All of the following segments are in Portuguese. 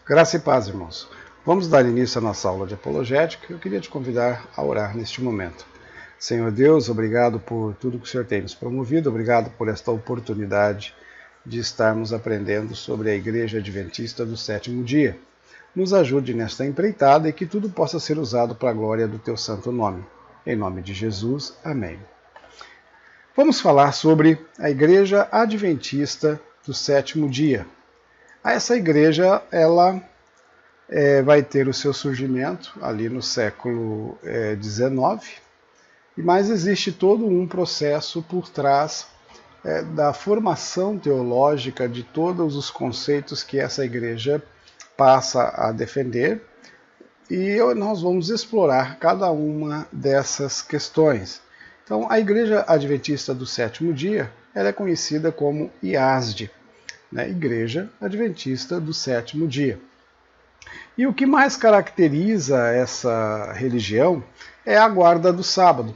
Graça e paz, irmãos. Vamos dar início à nossa aula de apologética. Eu queria te convidar a orar neste momento. Senhor Deus, obrigado por tudo que o Senhor tem nos promovido, obrigado por esta oportunidade de estarmos aprendendo sobre a Igreja Adventista do Sétimo Dia. Nos ajude nesta empreitada e que tudo possa ser usado para a glória do Teu santo nome. Em nome de Jesus, amém. Vamos falar sobre a Igreja Adventista do Sétimo Dia. Essa igreja, ela vai ter o seu surgimento ali no século XIX, mas existe todo um processo por trás da formação teológica de todos os conceitos que essa igreja passa a defender, e nós vamos explorar cada uma dessas questões. Então, a Igreja Adventista do Sétimo Dia, ela é conhecida como IASD, Igreja Adventista do Sétimo Dia. E o que mais caracteriza essa religião é a guarda do sábado.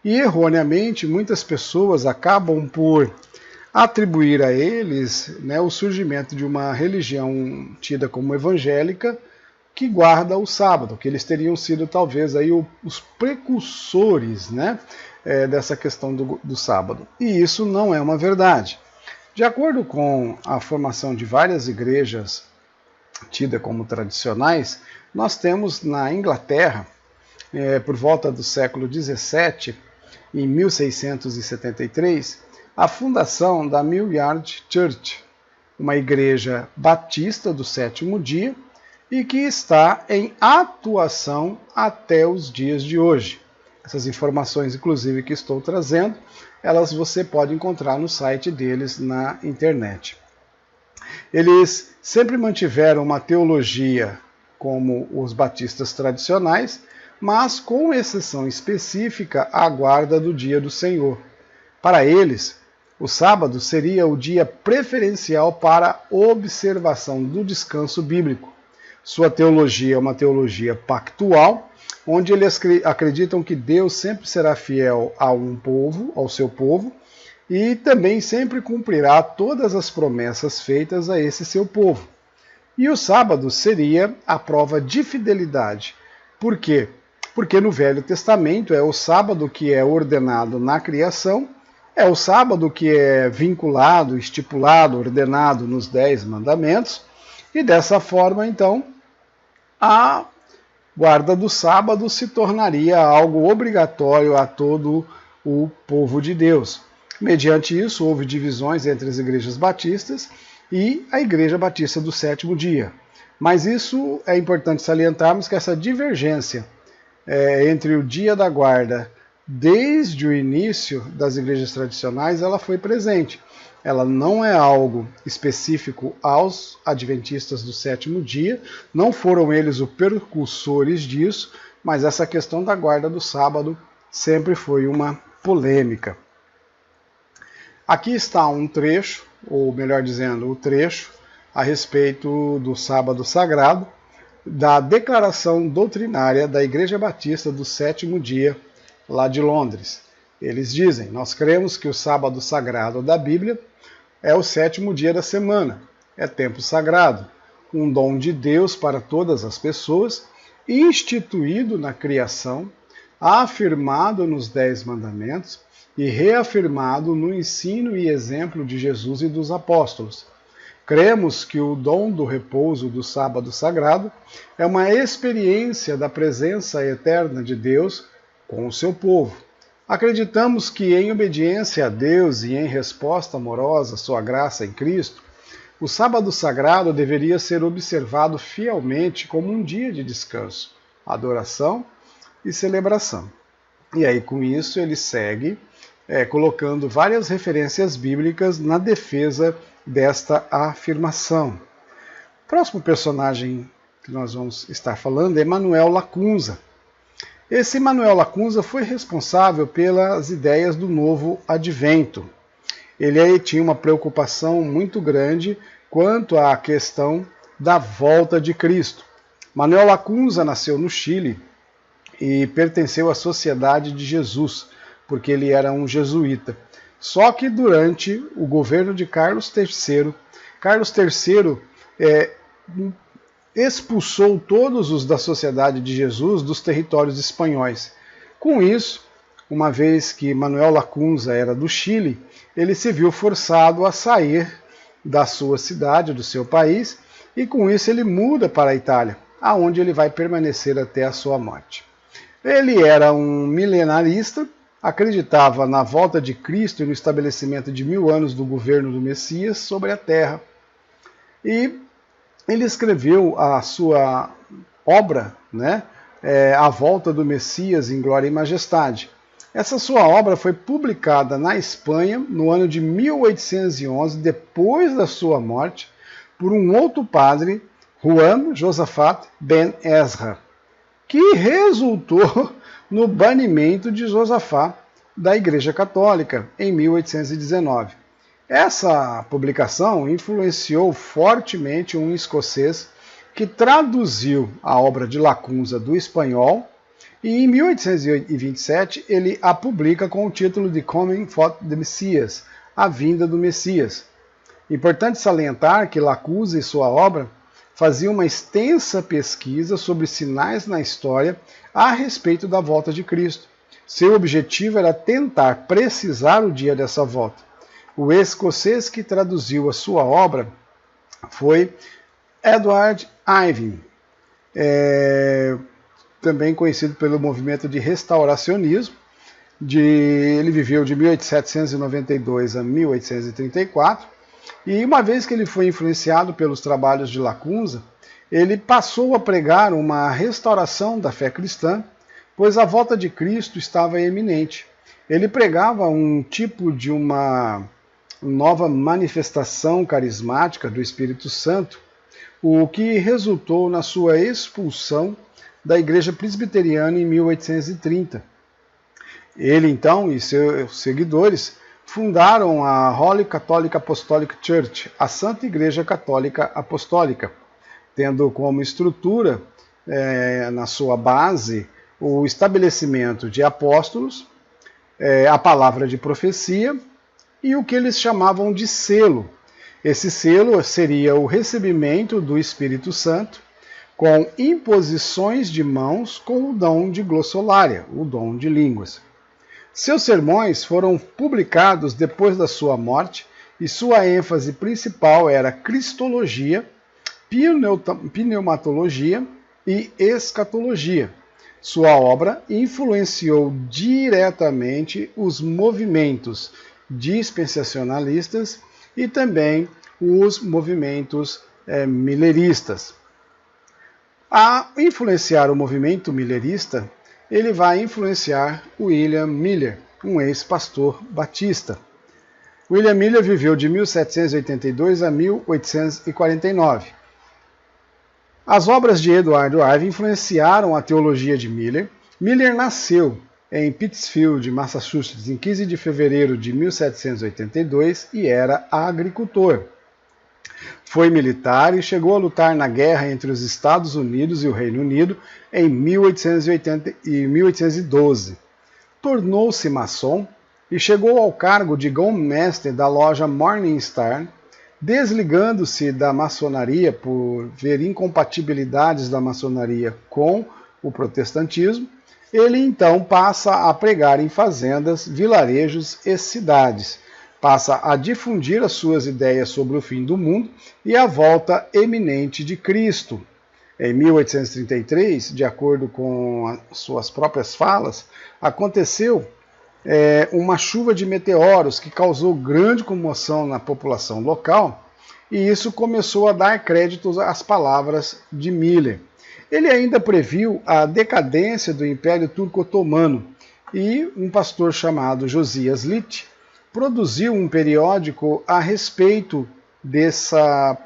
E erroneamente muitas pessoas acabam por atribuir a eles o surgimento de uma religião tida como evangélica que guarda o sábado, que eles teriam sido talvez aí os precursores dessa questão do sábado. E isso não é uma verdade. De acordo com a formação de várias igrejas tidas como tradicionais, nós temos na Inglaterra, por volta do século XVII, em 1673, a fundação da Mill Yard Church, uma igreja batista do sétimo dia e que está em atuação até os dias de hoje. Essas informações, inclusive, que estou trazendo, elas você pode encontrar no site deles na internet. Eles sempre mantiveram uma teologia como os batistas tradicionais, mas com exceção específica à guarda do dia do Senhor. Para eles, o sábado seria o dia preferencial para observação do descanso bíblico. Sua teologia é uma teologia pactual, onde eles acreditam que Deus sempre será fiel a um povo, ao seu povo, e também sempre cumprirá todas as promessas feitas a esse seu povo. E o sábado seria a prova de fidelidade. Por quê? Porque no Velho Testamento é o sábado que é ordenado na criação, é o sábado que é vinculado, estipulado, ordenado nos 10 mandamentos, e dessa forma, então, a guarda do sábado se tornaria algo obrigatório a todo o povo de Deus. Mediante isso, houve divisões entre as igrejas batistas e a Igreja Batista do Sétimo Dia. Mas isso é importante salientarmos que essa divergência entre o dia da guarda, desde o início das igrejas tradicionais, ela foi presente. Ela não é algo específico aos adventistas do sétimo dia, não foram eles os precursores disso, mas essa questão da guarda do sábado sempre foi uma polêmica. Aqui está um trecho, ou melhor dizendo, o trecho a respeito do sábado sagrado, da declaração doutrinária da Igreja Batista do Sétimo Dia, lá de Londres. Eles dizem: nós cremos que o sábado sagrado da Bíblia é o sétimo dia da semana, é tempo sagrado, um dom de Deus para todas as pessoas, instituído na criação, afirmado nos 10 mandamentos e reafirmado no ensino e exemplo de Jesus e dos apóstolos. Cremos que o dom do repouso do sábado sagrado é uma experiência da presença eterna de Deus com o seu povo. Acreditamos que, em obediência a Deus e em resposta amorosa à sua graça em Cristo, o sábado sagrado deveria ser observado fielmente como um dia de descanso, adoração e celebração. E aí, com isso, ele segue colocando várias referências bíblicas na defesa desta afirmação. O próximo personagem que nós vamos estar falando é Manuel Lacunza. Esse Manuel Lacunza foi responsável pelas ideias do novo advento. Ele tinha uma preocupação muito grande quanto à questão da volta de Cristo. Manuel Lacunza nasceu no Chile e pertenceu à Sociedade de Jesus, porque ele era um jesuíta. Só que durante o governo de Carlos III expulsou todos os da Sociedade de Jesus dos territórios espanhóis. Com isso, uma vez que Manuel Lacunza era do Chile, ele se viu forçado a sair da sua cidade, do seu país, e com isso ele muda para a Itália, aonde ele vai permanecer até a sua morte. Ele era um milenarista, acreditava na volta de Cristo e no estabelecimento de 1000 anos do governo do Messias sobre a terra. E ele escreveu a sua obra, A Volta do Messias em Glória e Majestade. Essa sua obra foi publicada na Espanha no ano de 1811, depois da sua morte, por um outro padre, Juan Josafat ben Ezra, que resultou no banimento de Josafá da Igreja Católica em 1819. Essa publicação influenciou fortemente um escocês que traduziu a obra de Lacunza do espanhol e em 1827 ele a publica com o título de Coming for the Messias, A Vinda do Messias. Importante salientar que Lacunza e sua obra faziam uma extensa pesquisa sobre sinais na história a respeito da volta de Cristo. Seu objetivo era tentar precisar o dia dessa volta. O escocês que traduziu a sua obra foi Edward Irving, também conhecido pelo movimento de restauracionismo. Ele viveu de 1792 a 1834, e uma vez que ele foi influenciado pelos trabalhos de Lacunza, ele passou a pregar uma restauração da fé cristã, pois a volta de Cristo estava iminente. Ele pregava um tipo de uma nova manifestação carismática do Espírito Santo, o que resultou na sua expulsão da Igreja Presbiteriana em 1830. Ele, então, e seus seguidores fundaram a Holy Catholic Apostolic Church, a Santa Igreja Católica Apostólica, tendo como estrutura, na sua base, o estabelecimento de apóstolos, a palavra de profecia e o que eles chamavam de selo. Esse selo seria o recebimento do Espírito Santo com imposições de mãos com o dom de glossolalia, o dom de línguas. Seus sermões foram publicados depois da sua morte e sua ênfase principal era cristologia, pneumatologia e escatologia. Sua obra influenciou diretamente os movimentos dispensacionalistas e também os movimentos milleristas. A influenciar o movimento millerista, ele vai influenciar William Miller, um ex-pastor batista. William Miller viveu de 1782 a 1849. As obras de Edward Irving influenciaram a teologia de Miller. Miller nasceu em Pittsfield, Massachusetts, em 15 de fevereiro de 1782 e era agricultor. Foi militar e chegou a lutar na guerra entre os Estados Unidos e o Reino Unido em 1880 e 1812. Tornou-se maçom e chegou ao cargo de grão-mestre da loja Morningstar, desligando-se da maçonaria por ver incompatibilidades da maçonaria com o protestantismo. Ele então passa a pregar em fazendas, vilarejos e cidades. Passa a difundir as suas ideias sobre o fim do mundo e a volta eminente de Cristo. Em 1833, de acordo com as suas próprias falas, aconteceu uma chuva de meteoros que causou grande comoção na população local, e isso começou a dar crédito às palavras de Miller. Ele ainda previu a decadência do Império Turco-Otomano, e um pastor chamado Josias Litt produziu um periódico a respeito dessa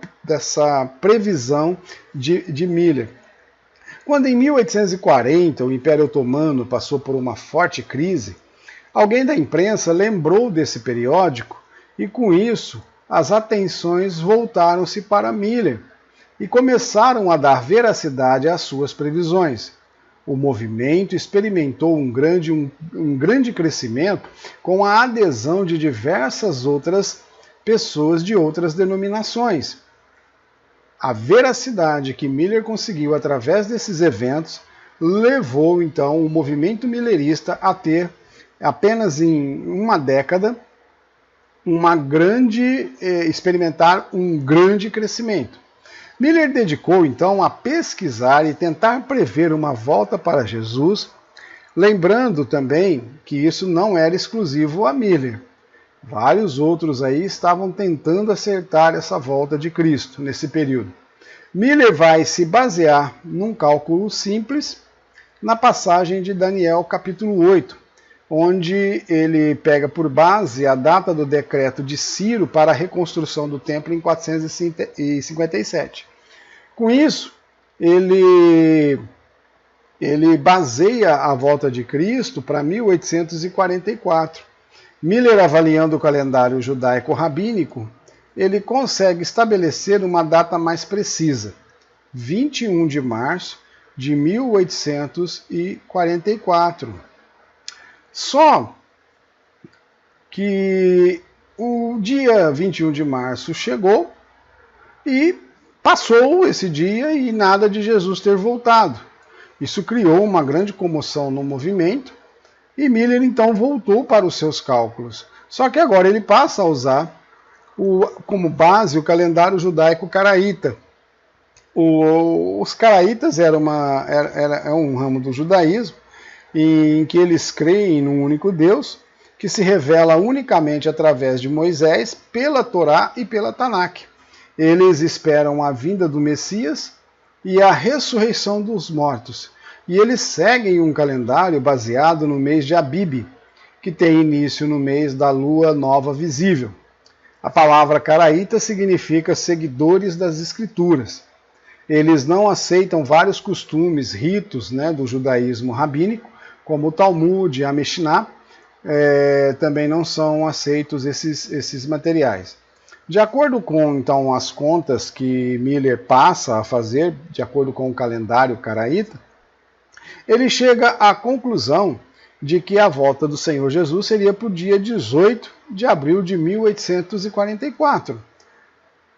previsão de Miller. Quando em 1840 o Império Otomano passou por uma forte crise, alguém da imprensa lembrou desse periódico e, com isso, as atenções voltaram-se para Miller e começaram a dar veracidade às suas previsões. O movimento experimentou um grande crescimento com a adesão de diversas outras pessoas de outras denominações. a veracidade que Miller conseguiu através desses eventos levou então o movimento millerista a ter, apenas em uma década, experimentar um grande crescimento. Miller dedicou então a pesquisar e tentar prever uma volta para Jesus, lembrando também que isso não era exclusivo a Miller. Vários outros aí estavam tentando acertar essa volta de Cristo nesse período. Miller vai se basear num cálculo simples na passagem de Daniel capítulo 8, onde ele pega por base a data do decreto de Ciro para a reconstrução do templo em 457. Com isso, ele baseia a volta de Cristo para 1844. Miller, avaliando o calendário judaico-rabínico, ele consegue estabelecer uma data mais precisa, 21 de março de 1844. Só que o dia 21 de março chegou e passou esse dia e nada de Jesus ter voltado. Isso criou uma grande comoção no movimento e Miller então voltou para os seus cálculos. Só que agora ele passa a usar como base o calendário judaico caraíta. Os caraítas era um ramo do judaísmo em que eles creem num único Deus, que se revela unicamente através de Moisés, pela Torá e pela Tanakh. Eles esperam a vinda do Messias e a ressurreição dos mortos. E eles seguem um calendário baseado no mês de Abib, que tem início no mês da lua nova visível. A palavra caraíta significa seguidores das Escrituras. Eles não aceitam vários costumes, ritos, do judaísmo rabínico, como o Talmud e a Mishnah. Também não são aceitos esses materiais. De acordo com então as contas que Miller passa a fazer, de acordo com o calendário caraíta, ele chega à conclusão de que a volta do Senhor Jesus seria para o dia 18 de abril de 1844.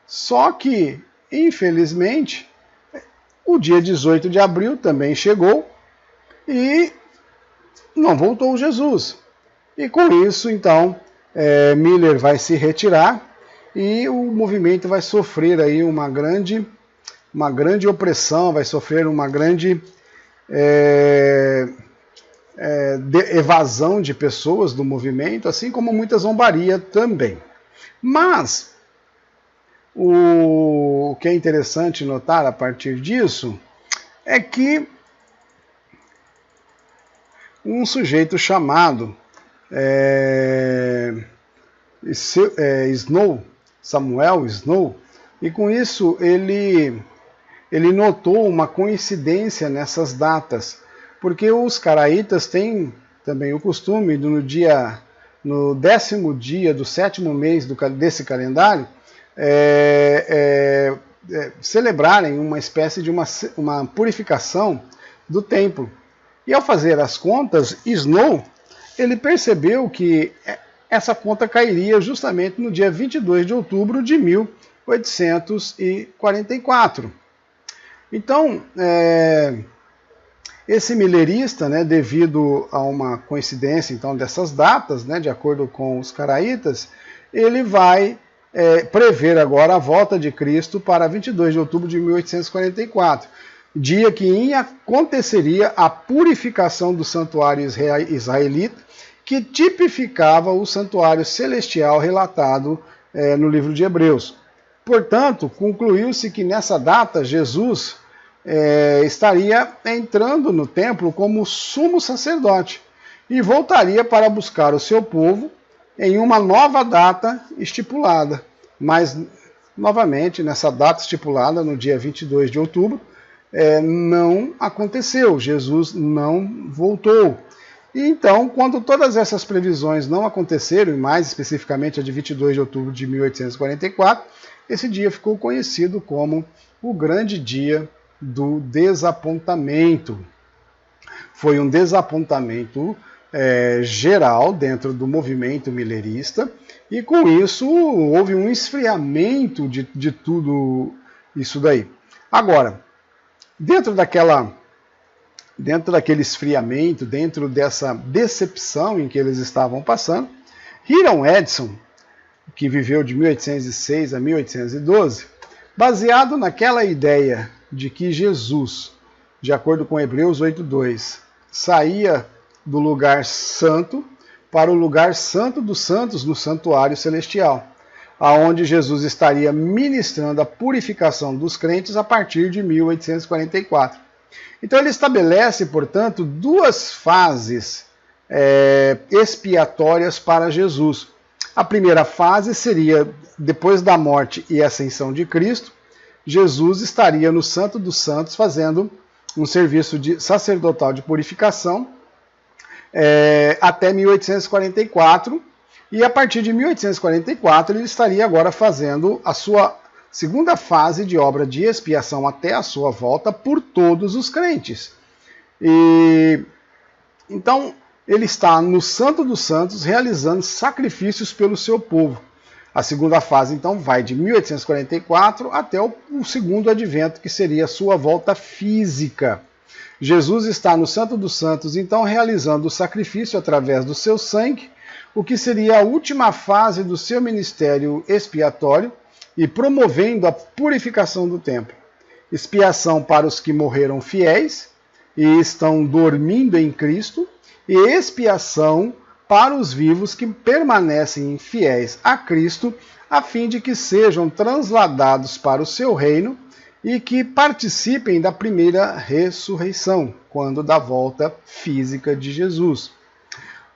Só que, infelizmente, o dia 18 de abril também chegou e não voltou Jesus. E com isso, então, Miller vai se retirar e o movimento vai sofrer aí uma grande opressão, vai sofrer uma grande evasão de pessoas do movimento, assim como muita zombaria também. Mas o que é interessante notar a partir disso é que um sujeito chamado Samuel Snow, e com isso ele notou uma coincidência nessas datas, porque os caraítas têm também o costume no 10º dia do 7º mês desse calendário celebrarem uma espécie de uma purificação do templo. E ao fazer as contas, Snow ele percebeu que essa conta cairia justamente no dia 22 de outubro de 1844. Então, esse millerista, devido a uma coincidência então, dessas datas, de acordo com os caraítas, ele vai prever agora a volta de Cristo para 22 de outubro de 1844, dia que aconteceria a purificação do santuário israelita, que tipificava o santuário celestial relatado no livro de Hebreus. Portanto, concluiu-se que nessa data Jesus estaria entrando no templo como sumo sacerdote e voltaria para buscar o seu povo em uma nova data estipulada. Mas, novamente, nessa data estipulada, no dia 22 de outubro, não aconteceu, Jesus não voltou. E então, quando todas essas previsões não aconteceram, e mais especificamente a de 22 de outubro de 1844, esse dia ficou conhecido como o grande dia do desapontamento. Foi um desapontamento geral dentro do movimento millerista, e com isso houve um esfriamento de tudo isso daí. Agora, dentro daquele esfriamento, dentro dessa decepção em que eles estavam passando, Hiram Edson, que viveu de 1806 a 1812, baseado naquela ideia de que Jesus, de acordo com Hebreus 8:2, saía do lugar santo para o lugar santo dos santos no santuário celestial, aonde Jesus estaria ministrando a purificação dos crentes a partir de 1844. Então ele estabelece, portanto, duas fases expiatórias para Jesus. A primeira fase seria, depois da morte e ascensão de Cristo, Jesus estaria no Santo dos Santos fazendo um serviço sacerdotal de purificação até 1844, e a partir de 1844 ele estaria agora fazendo a sua segunda fase de obra de expiação até a sua volta por todos os crentes. Então ele está no Santo dos Santos realizando sacrifícios pelo seu povo. A segunda fase, então, vai de 1844 até o segundo advento, que seria a sua volta física. Jesus está no Santo dos Santos, então, realizando o sacrifício através do seu sangue, o que seria a última fase do seu ministério expiatório, e promovendo a purificação do templo. Expiação para os que morreram fiéis e estão dormindo em Cristo, e expiação para os vivos que permanecem fiéis a Cristo, a fim de que sejam transladados para o seu reino e que participem da primeira ressurreição, quando da volta física de Jesus.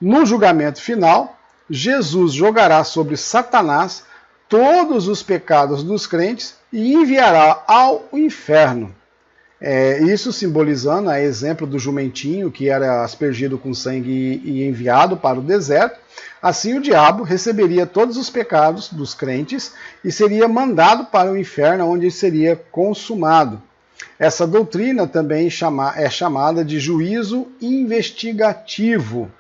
No julgamento final, Jesus jogará sobre Satanás todos os pecados dos crentes e enviará ao inferno. Isso simbolizando a exemplo do jumentinho que era aspergido com sangue e enviado para o deserto. Assim o diabo receberia todos os pecados dos crentes e seria mandado para o inferno, onde seria consumado. Essa doutrina também é chamada de juízo investigativo.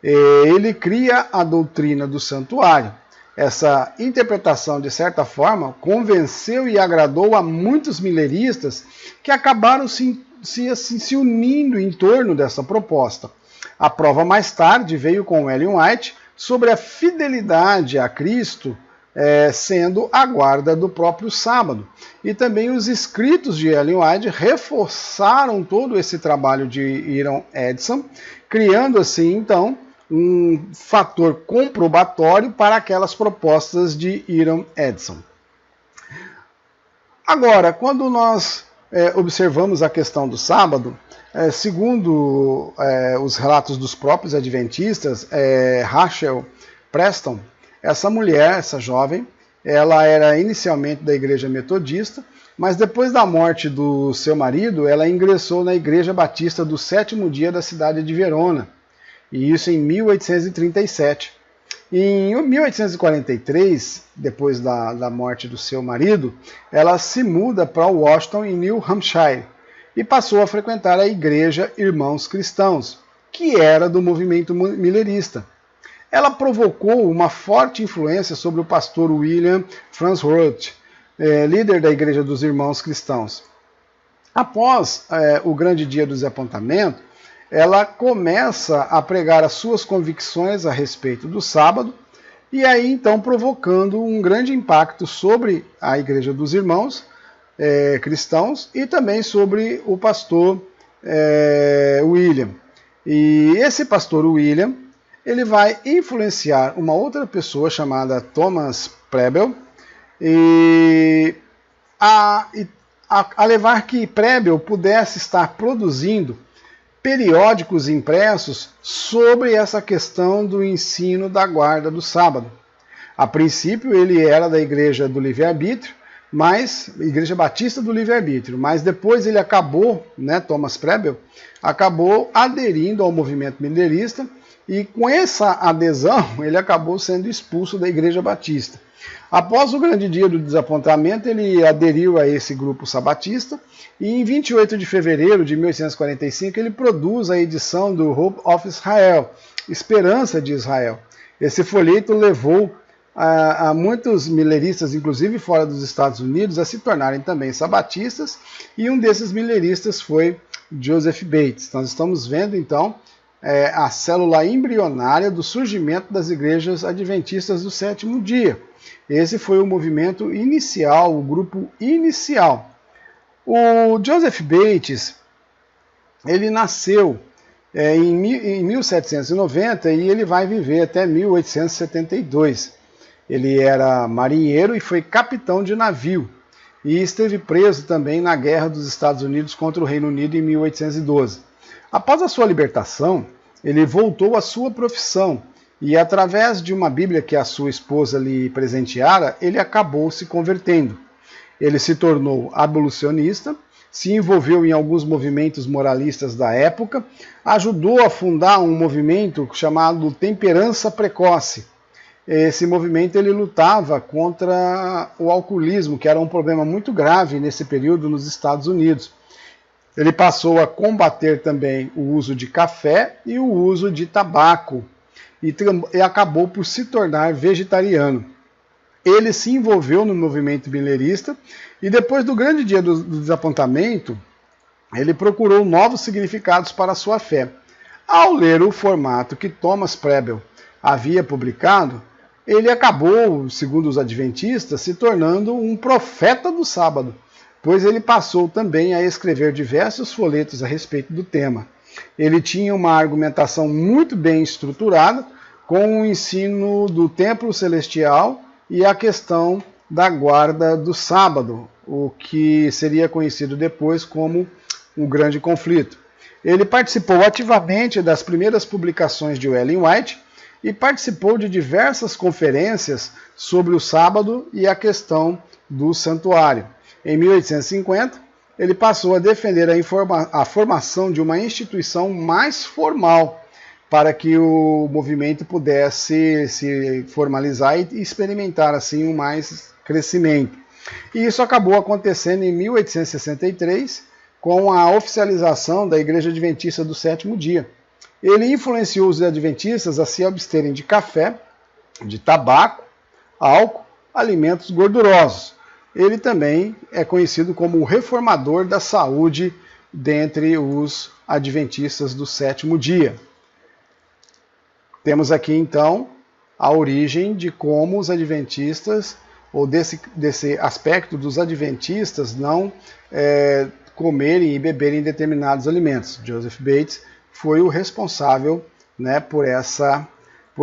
Ele cria a doutrina do santuário. Essa interpretação, de certa forma, convenceu e agradou a muitos mileristas que acabaram se unindo em torno dessa proposta. A prova mais tarde veio com Ellen White sobre a fidelidade a Cristo sendo a guarda do próprio sábado. E também os escritos de Ellen White reforçaram todo esse trabalho de Hiram Edson, criando assim, então, um fator comprobatório para aquelas propostas de Hiram Edson. Agora, quando nós observamos a questão do sábado, segundo os relatos dos próprios adventistas, Rachel Preston, essa mulher, essa jovem, ela era inicialmente da igreja metodista, mas depois da morte do seu marido, ela ingressou na igreja batista do sétimo dia da cidade de Verona, e isso em 1837. Em 1843, depois da morte do seu marido, ela se muda para Washington, em New Hampshire, e passou a frequentar a igreja Irmãos Cristãos, que era do movimento milerista. Ela provocou uma forte influência sobre o pastor William Farnsworth, líder da igreja dos Irmãos Cristãos. Após o grande dia do desapontamento, ela começa a pregar as suas convicções a respeito do sábado, e aí então provocando um grande impacto sobre a igreja dos irmãos cristãos e também sobre o pastor William. E esse pastor William, ele vai influenciar uma outra pessoa chamada Thomas Prebble a levar que Prebble pudesse estar produzindo periódicos impressos sobre essa questão do ensino da guarda do sábado. A princípio ele era da igreja do livre-arbítrio, igreja batista do livre-arbítrio, mas depois ele acabou, Thomas Prebble, acabou aderindo ao movimento milerista, e com essa adesão ele acabou sendo expulso da igreja batista. Após o grande dia do desapontamento, ele aderiu a esse grupo sabatista, e em 28 de fevereiro de 1845 ele produz a edição do Hope of Israel, Esperança de Israel. Esse folheto levou há muitos milleristas, inclusive fora dos Estados Unidos, a se tornarem também sabatistas, e um desses milleristas foi Joseph Bates. Nós estamos vendo, então, a célula embrionária do surgimento das igrejas adventistas do sétimo dia. Esse foi o movimento inicial, o grupo inicial. O Joseph Bates, ele nasceu em 1790 e ele vai viver até 1872. Ele era marinheiro e foi capitão de navio, e esteve preso também na Guerra dos Estados Unidos contra o Reino Unido em 1812. Após a sua libertação, ele voltou à sua profissão e, através de uma Bíblia que a sua esposa lhe presenteara, ele acabou se convertendo. Ele se tornou abolicionista, se envolveu em alguns movimentos moralistas da época, ajudou a fundar um movimento chamado Temperança Precoce. Esse movimento ele lutava contra o alcoolismo, que era um problema muito grave nesse período nos Estados Unidos. Ele passou a combater também o uso de café e o uso de tabaco, e acabou por se tornar vegetariano. Ele se envolveu no movimento millerista e, depois do grande dia do desapontamento, ele procurou novos significados para a sua fé. Ao ler o formato que Thomas Prebble havia publicado, ele acabou, segundo os adventistas, se tornando um profeta do sábado, pois ele passou também a escrever diversos folhetos a respeito do tema. Ele tinha uma argumentação muito bem estruturada, com o ensino do templo celestial e a questão da guarda do sábado, o que seria conhecido depois como o Grande Conflito. Ele participou ativamente das primeiras publicações de Ellen White e participou de diversas conferências sobre o sábado e a questão do santuário. Em 1850, ele passou a defender a formação de uma instituição mais formal para que o movimento pudesse se formalizar e experimentar assim um mais crescimento. E isso acabou acontecendo em 1863 com a oficialização da Igreja Adventista do Sétimo Dia. Ele influenciou os adventistas a se absterem de café, de tabaco, álcool, alimentos gordurosos. Ele também é conhecido como o reformador da saúde dentre os adventistas do sétimo dia. Temos aqui então a origem de como os adventistas, ou desse aspecto dos adventistas não comerem e beberem determinados alimentos. Joseph Bates foi o responsável, né, por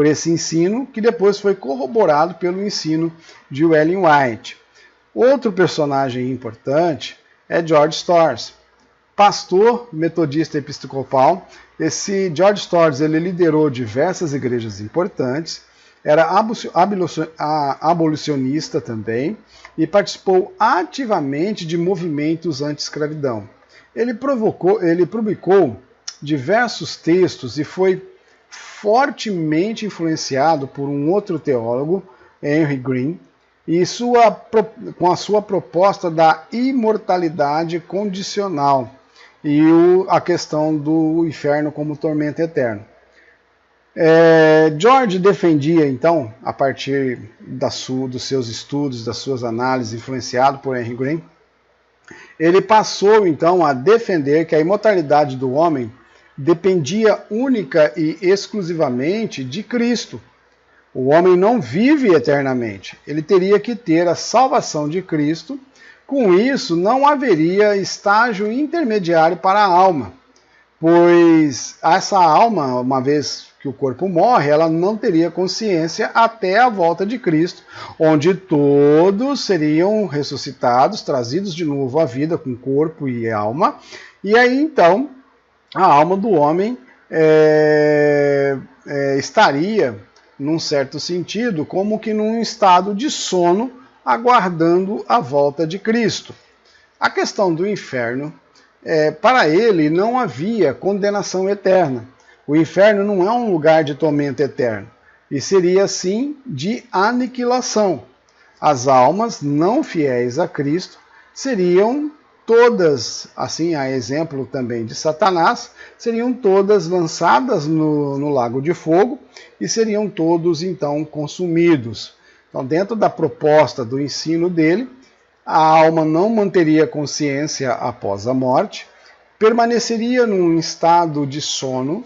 esse ensino, que depois foi corroborado pelo ensino de Ellen White. Outro personagem importante é George Storrs, pastor metodista episcopal. Esse George Storrs ele liderou diversas igrejas importantes, era abolicionista também e participou ativamente de movimentos anti-escravidão. Ele publicou diversos textos e foi fortemente influenciado por um outro teólogo, Henry Green, e com a sua proposta da imortalidade condicional e a questão do inferno como tormento eterno. George defendia, então, a partir dos seus estudos, das suas análises, influenciado por Henry Green, ele passou, então, a defender que a imortalidade do homem dependia única e exclusivamente de Cristo. O homem não vive eternamente, ele teria que ter a salvação de Cristo. Com isso, não haveria estágio intermediário para a alma, pois essa alma, uma vez que o corpo morre, ela não teria consciência até a volta de Cristo, onde todos seriam ressuscitados, trazidos de novo à vida com corpo e alma, e aí então a alma do homem estaria, num certo sentido, como que num estado de sono, aguardando a volta de Cristo. A questão do inferno, para ele não havia condenação eterna. O inferno não é um lugar de tormento eterno, e seria sim de aniquilação. As almas não fiéis a Cristo seriam todas, assim a exemplo também de Satanás, seriam todas lançadas no lago de fogo e seriam todos então consumidos. Então, dentro da proposta do ensino dele, a alma não manteria consciência após a morte, permaneceria num estado de sono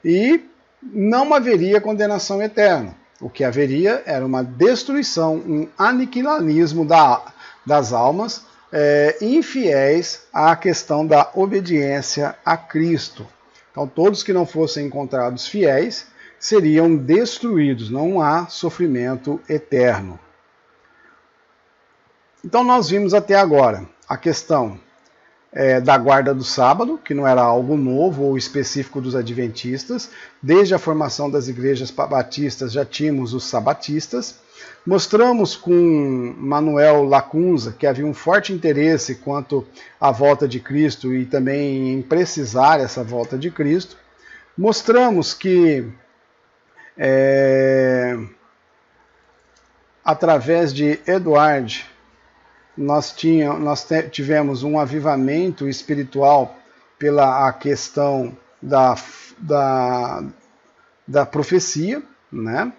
e não haveria condenação eterna. O que haveria era uma destruição, um aniquilanismo das almas infiéis à questão da obediência a Cristo. Então, todos que não fossem encontrados fiéis seriam destruídos, não há sofrimento eterno. Então, nós vimos até agora a questão da guarda do sábado, que não era algo novo ou específico dos adventistas. Desde a formação das igrejas batistas já tínhamos os sabatistas. Mostramos com Manuel Lacunza que havia um forte interesse quanto à volta de Cristo e também em precisar essa volta de Cristo. Mostramos que através de Eduard nós tivemos um avivamento espiritual pela a questão da profecia, né?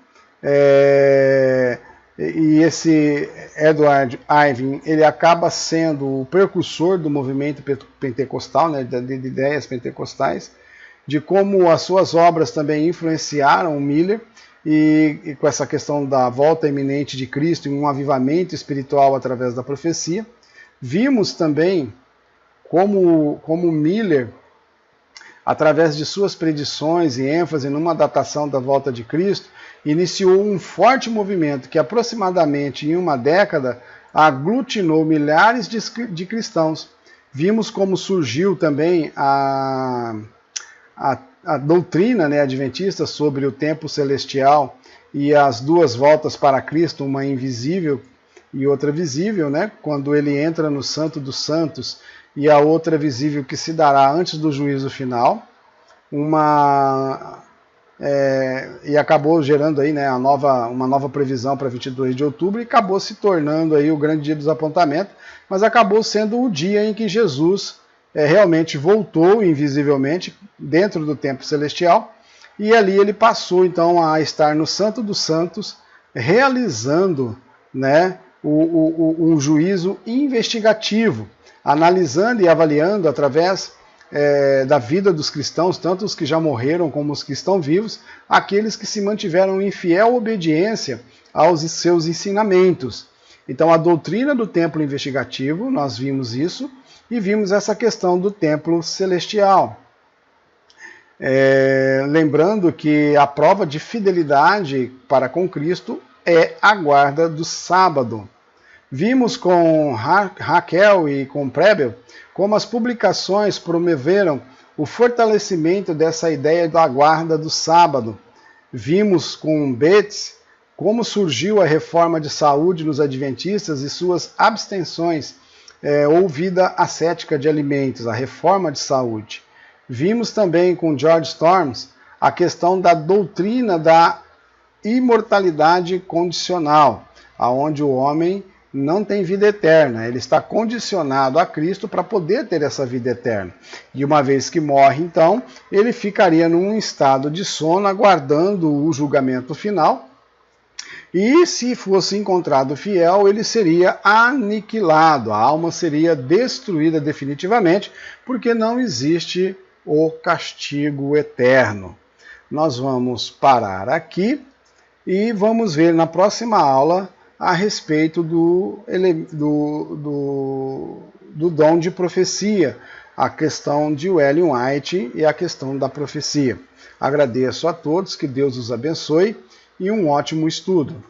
E esse Edward Irving, ele acaba sendo o precursor do movimento pentecostal, né, de ideias pentecostais, de como as suas obras também influenciaram o Miller, e com essa questão da volta iminente de Cristo e um avivamento espiritual através da profecia. Vimos também como Miller, através de suas predições e ênfase numa datação da volta de Cristo, iniciou um forte movimento que aproximadamente em uma década aglutinou milhares de cristãos. Vimos como surgiu também a doutrina, né, adventista sobre o tempo celestial e as duas voltas para Cristo, uma invisível e outra visível, né, quando ele entra no Santo dos Santos, e a outra visível que se dará antes do juízo final, e acabou gerando aí, né, uma nova previsão para 22 de outubro e acabou se tornando aí o grande dia dos apontamentos, mas acabou sendo o dia em que Jesus realmente voltou invisivelmente dentro do templo celestial, e ali ele passou então a estar no Santo dos Santos, realizando, né, um juízo investigativo, analisando e avaliando através da vida dos cristãos, tanto os que já morreram como os que estão vivos, aqueles que se mantiveram em fiel obediência aos seus ensinamentos. Então, a doutrina do templo investigativo, nós vimos isso, e vimos essa questão do templo celestial. Lembrando que a prova de fidelidade para com Cristo é a guarda do sábado. Vimos com Raquel e com Prebel como as publicações promoveram o fortalecimento dessa ideia da guarda do sábado. Vimos com Betts como surgiu a reforma de saúde nos adventistas e suas abstenções ou vida ascética de alimentos, a reforma de saúde. Vimos também com George Storms a questão da doutrina da imortalidade condicional, aonde o homem não tem vida eterna, ele está condicionado a Cristo para poder ter essa vida eterna. E uma vez que morre, então, ele ficaria num estado de sono, aguardando o julgamento final, e se fosse encontrado fiel, ele seria aniquilado, a alma seria destruída definitivamente, porque não existe o castigo eterno. Nós vamos parar aqui e vamos ver na próxima aula a respeito do dom de profecia, a questão de Ellen White e a questão da profecia. Agradeço a todos, que Deus os abençoe e um ótimo estudo.